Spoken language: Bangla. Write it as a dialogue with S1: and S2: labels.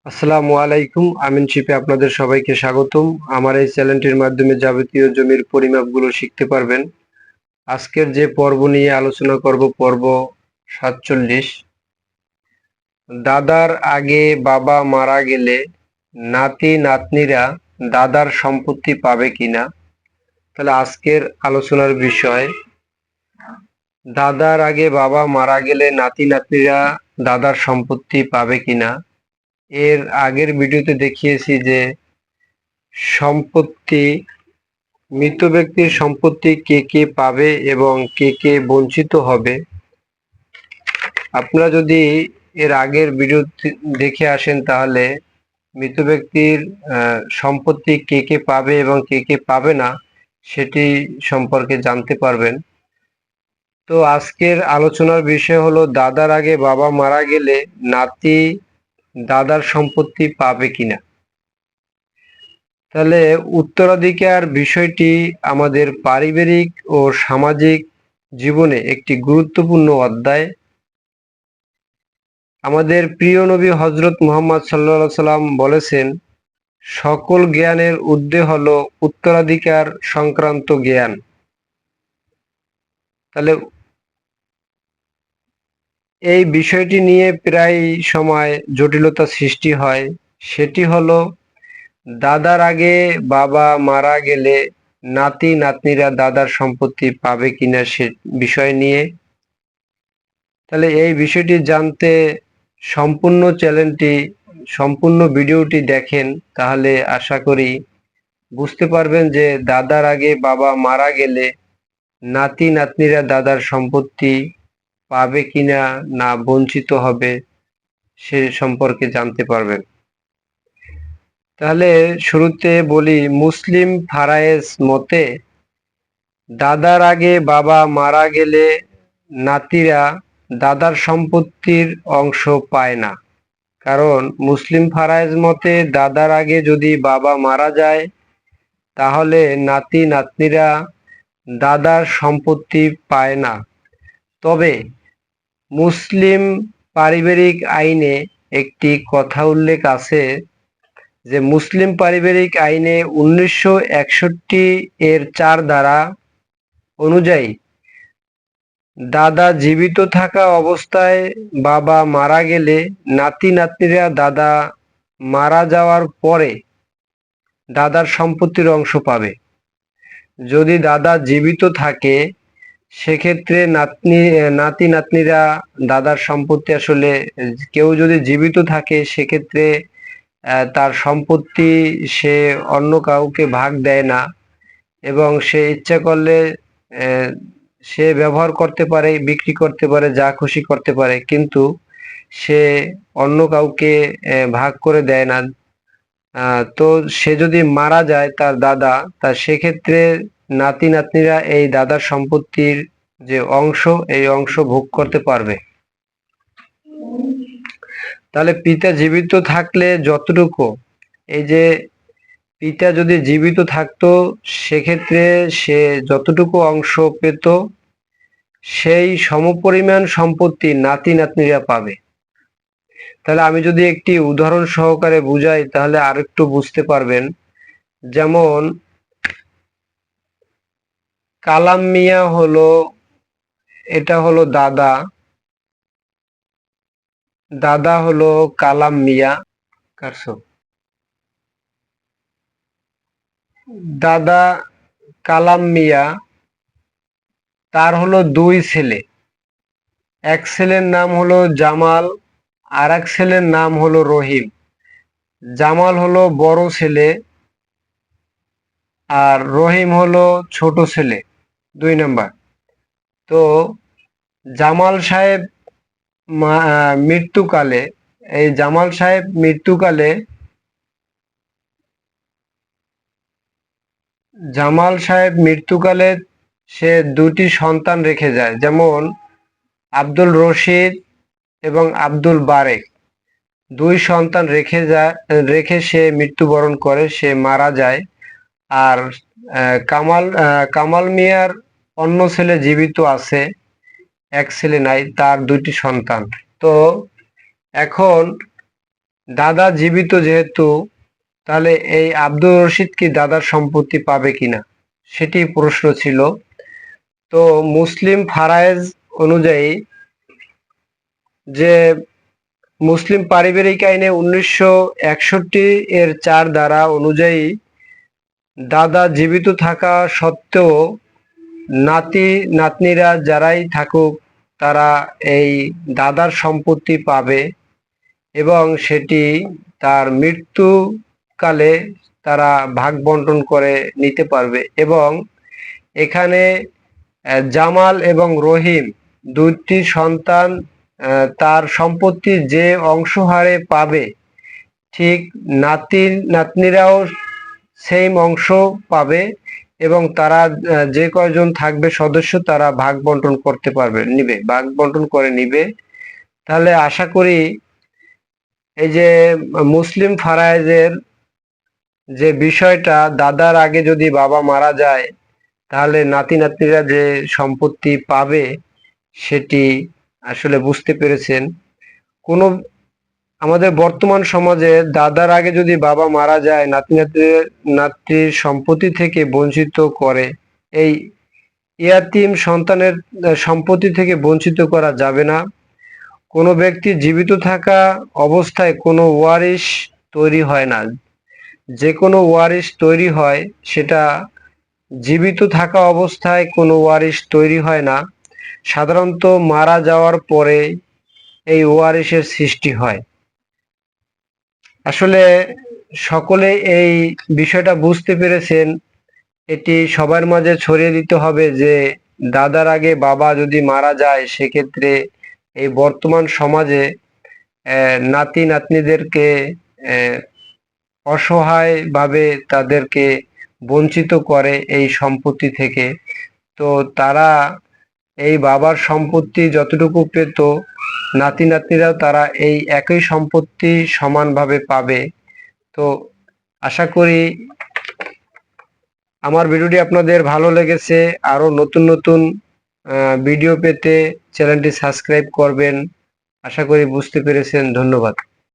S1: আসসালামু আলাইকুম। আমিন শিপে আপনাদের সবাইকে স্বাগতম। আমার এই চ্যানেলটির মাধ্যমে যাবতীয় জমির পরিমাপগুলো শিখতে পারবেন। আজকের যে পর্ব নিয়ে আলোচনা করব, পর্ব ৪৭। দাদার আগে বাবা মারা গেলে নাতি নাতনিরা দাদার সম্পত্তি পাবে কিনা। তাহলে আজকের আলোচনার বিষয়, দাদার আগে বাবা মারা গেলে নাতি নাতনিরা দাদার সম্পত্তি পাবে কিনা। এর আগের ভিডিওতে দেখিয়েছি যে সম্পত্তি, মৃত ব্যক্তির সম্পত্তি কে কে পাবে এবং কে কে বঞ্চিত হবে। আপনারা যদি এর আগের ভিডিও দেখে আসেন তাহলে মৃত ব্যক্তির সম্পত্তি কে কে পাবে এবং কে কে পাবে না সেটি সম্পর্কে জানতে পারবেন। তো আজকের আলোচনার বিষয় হলো, দাদার আগে বাবা মারা গেলে নাতি দাদার সম্পত্তি পাবে কিনা। তাহলে উত্তরাধিকার বিষয়টি আমাদের পারিবারিক ও সামাজিক জীবনে একটি গুরুত্বপূর্ণ অধ্যায়। আমাদের প্রিয় নবী হযরত মুহাম্মদ সাল্লাল্লাহু আলাইহি সাল্লাম বলেছেন, সকল জ্ঞানের ঊর্ধ্বে হলো উত্তরাধিকার সংক্রান্ত জ্ঞান। তাহলে এই বিষয়টি নিয়ে প্রায় সময় জটিলতা সৃষ্টি হয়। সেটি হলো, দাদার আগে বাবা মারা গেলে নাতি নাতনিরা দাদার সম্পত্তি পাবে কিনা সে বিষয় নিয়ে। তাহলে এই বিষয়টি জানতে সম্পূর্ণ ভিডিওটি দেখেন, তাহলে আশা করি বুঝতে পারবেন যে দাদার আগে বাবা মারা গেলে নাতি নাতনিরা দাদার সম্পত্তি পাবে কিনা না বঞ্চিত হবে সে সম্পর্কে জানতে পারবেন। তাহলে শুরুতে বলি, মুসলিম ফারায়েজ মতে দাদার আগে বাবা মারা গেলে নাতিরা দাদার সম্পত্তির অংশ পায় না। কারণ মুসলিম ফারায়েজ মতে দাদার আগে যদি বাবা মারা যায় তাহলে নাতি নাতনিরা দাদার সম্পত্তি পায় না। তবে মুসলিম পারিবারিক আইনে একটি কথা উল্লেখ আছে যে মুসলিম পারিবারিক আইনে 1961 এর 4 ধারা অনুযায়ী দাদা জীবিত থাকা অবস্থায় বাবা মারা গেলে নাতি নাতনিরা দাদা মারা যাওয়ার পরে দাদার সম্পত্তির অংশ পাবে। যদি দাদা জীবিত থাকে সেক্ষেত্রে নাতি নাতনিরা দাদার সম্পত্তি, আসলে কেউ যদি জীবিত থাকে সেক্ষেত্রে তার সম্পত্তি সে অন্য কাউকে ভাগ দেয় না এবং সে ইচ্ছা করলে সে ব্যবহার করতে পারে, বিক্রি করতে পারে, যা খুশি করতে পারে, কিন্তু সে অন্য কাউকে ভাগ করে দেয় না। তো সে যদি মারা যায় তার দাদা, তা সেক্ষেত্রে নাতি নাতনিরা এই দাদার সম্পত্তির যে অংশ, এই অংশ ভোগ করতে পারবে। তাহলে পিতা জীবিত থাকলে যতটুকু, এই যে পিতা যদি জীবিত থাকতো সেক্ষেত্রে সে যতটুকু অংশ পেত সেই সমপরিমাণ সম্পত্তি নাতি নাতনিরা পাবে। তাহলে আমি যদি একটি উদাহরণ সহকারে বুঝাই তাহলে আরেকটু বুঝতে পারবেন। যেমন কালাম মিয়া হলো, এটা হলো দাদা, দাদা হলো কালাম মিয়া। কারছো দাদা কালাম মিয়া, তার হলো 2 ছেলে। এক ছেলের নাম হলো জামাল, আর এক ছেলের নাম হলো রহিম। জামাল হলো বড় ছেলে আর রহিম হলো ছোট ছেলে, 2 নাম্বার। তো জামাল সাহেব মৃত্যুকালে, এই জামাল সাহেব মৃত্যুকালে সে 2টি সন্তান রেখে যায়, যেমন আব্দুল রশিদ এবং আব্দুল বারেক। 2 সন্তান রেখে সে মৃত্যুবরণ করে, সে মারা যায়। আর কামাল মিয়ার অন্য ছেলে জীবিত আছে, এক ছেলে নাই, তার 2টি সন্তান। তো এখন দাদা জীবিত যেহেতু, তাহলে এই আব্দুর রশিদ কি দাদার সম্পত্তি পাবে কিনা, সেটি প্রশ্ন ছিল। তো মুসলিম ফারায়েজ অনুযায়ী, যে মুসলিম পারিবারিক আইনে 1961 এর 4 ধারা অনুযায়ী দাদা জীবিত থাকা সত্ত্বেও নাতি নাতনিরা যারাই থাকুক তারা এই দাদার সম্পত্তি পাবে এবং সেটি তার মৃত্যুকালে তারা ভাগ বন্টন করে নিতে পারবে। এবং এখানে জামাল এবং রহিম দুটি সন্তান তার সম্পত্তির যে অংশ হারে পাবে, ঠিক নাতি নাতনিরাও সেম অংশ পাবে এবং তারা যে কয়জন থাকবে সদস্য তারা ভাগ বন্টন করতে পারবে, ভাগ বন্টন করে নিবে। তাহলে আশা করি এই যে মুসলিম ফারায়েজের যে বিষয়টা, দাদার আগে যদি বাবা মারা যায় তাহলে নাতি নাতনিরা যে সম্পত্তি পাবে সেটি আসলে বুঝতে পেরেছেন। কোনো আমাদের বর্তমান সমাজে দাদার আগে যদি বাবা মারা যায় নাতি নাতনির সম্পত্তি থেকে বঞ্চিত করে, এই ইয়াতিম সন্তানের সম্পত্তি থেকে বঞ্চিত করা যাবে না। কোনো ব্যক্তি জীবিত থাকা অবস্থায় কোনো ওয়ারিশ তৈরি হয় না। যে কোনো ওয়ারিশ তৈরি হয় সেটা জীবিত থাকা অবস্থায় কোনো ওয়ারিশ তৈরি হয় না, সাধারণত মারা যাওয়ার পরে এই ওয়ারিশের সৃষ্টি হয়। আসলে সকলে এই বিষয়টা বুঝতে পেরেছেন। এটি সবার মাঝে ছড়িয়ে দিতে হবে যে দাদার আগে বাবা যদি মারা যায় সেক্ষেত্রে এই বর্তমান সমাজে নাতি নাতনিদেরকে অসহায়ভাবে তাদেরকে বঞ্চিত করে এই সম্পত্তি থেকে। তো তারা এই বাবার সম্পত্তি যতটুকু পেত নাতি নাতনিরাও তারা এই একই সম্পত্তি সমানভাবে পাবে। তো আশা করি আমার ভিডিওটি আপনাদের ভালো লেগেছে। আরো নতুন নতুন ভিডিও পেতে চ্যানেলটি সাবস্ক্রাইব করবেন। আশা করি বুঝতে পেরেছেন। ধন্যবাদ।